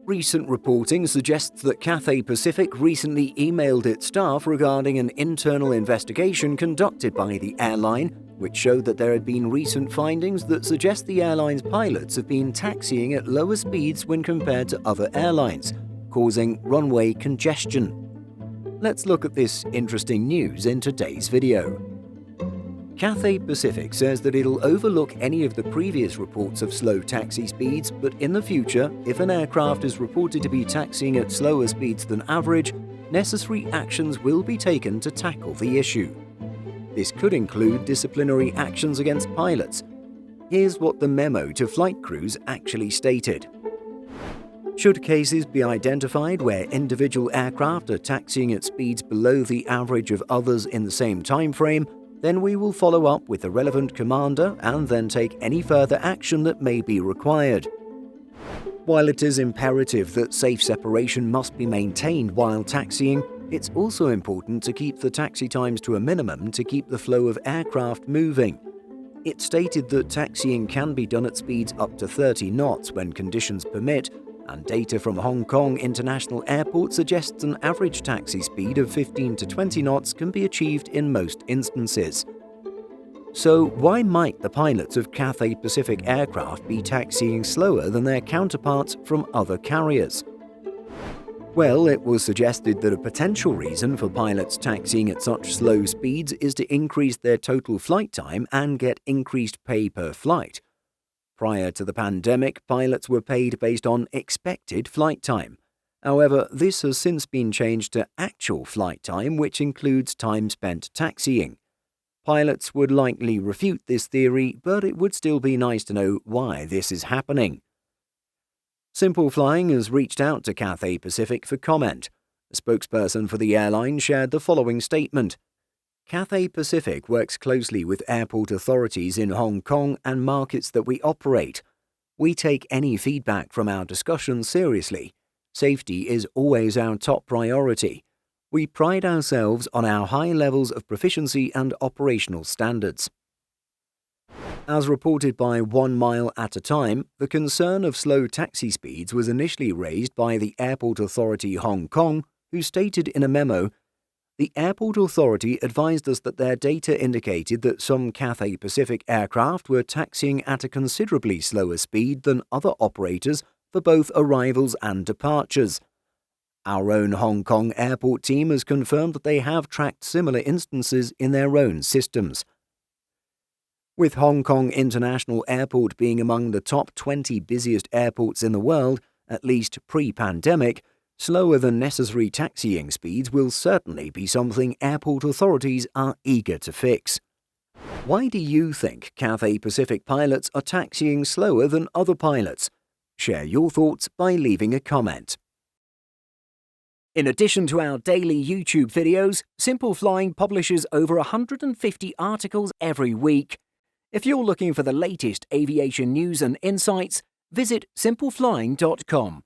Recent reporting suggests that Cathay Pacific recently emailed its staff regarding an internal investigation conducted by the airline, which showed that there had been recent findings that suggest the airline's pilots have been taxiing at lower speeds when compared to other airlines, causing runway congestion. Let's look at this interesting news in today's video. Cathay Pacific says that it'll overlook any of the previous reports of slow taxi speeds, but in the future, if an aircraft is reported to be taxiing at slower speeds than average, necessary actions will be taken to tackle the issue. This could include disciplinary actions against pilots. Here's what the memo to flight crews actually stated. Should cases be identified where individual aircraft are taxiing at speeds below the average of others in the same time frame, then we will follow up with the relevant commander and then take any further action that may be required. While it is imperative that safe separation must be maintained while taxiing, it's also important to keep the taxi times to a minimum to keep the flow of aircraft moving. It stated that taxiing can be done at speeds up to 30 knots when conditions permit, and data from Hong Kong International Airport suggests an average taxi speed of 15 to 20 knots can be achieved in most instances. So why might the pilots of Cathay Pacific aircraft be taxiing slower than their counterparts from other carriers? Well, it was suggested that a potential reason for pilots taxiing at such slow speeds is to increase their total flight time and get increased pay per flight. Prior to the pandemic, pilots were paid based on expected flight time. However, this has since been changed to actual flight time, which includes time spent taxiing. Pilots would likely refute this theory, but it would still be nice to know why this is happening. Simple Flying has reached out to Cathay Pacific for comment. A spokesperson for the airline shared the following statement. Cathay Pacific works closely with airport authorities in Hong Kong and markets that we operate. We take any feedback from our discussions seriously. Safety is always our top priority. We pride ourselves on our high levels of proficiency and operational standards. As reported by 1 Mile at a Time, the concern of slow taxi speeds was initially raised by the Airport Authority Hong Kong, who stated in a memo, "The airport authority advised us that their data indicated that some Cathay Pacific aircraft were taxiing at a considerably slower speed than other operators for both arrivals and departures. Our own Hong Kong airport team has confirmed that they have tracked similar instances in their own systems." With Hong Kong International Airport being among the top 20 busiest airports in the world, at least pre-pandemic, slower than necessary taxiing speeds will certainly be something airport authorities are eager to fix. Why do you think Cathay Pacific pilots are taxiing slower than other pilots? Share your thoughts by leaving a comment. In addition to our daily YouTube videos, Simple Flying publishes over 150 articles every week. If you're looking for the latest aviation news and insights, visit simpleflying.com.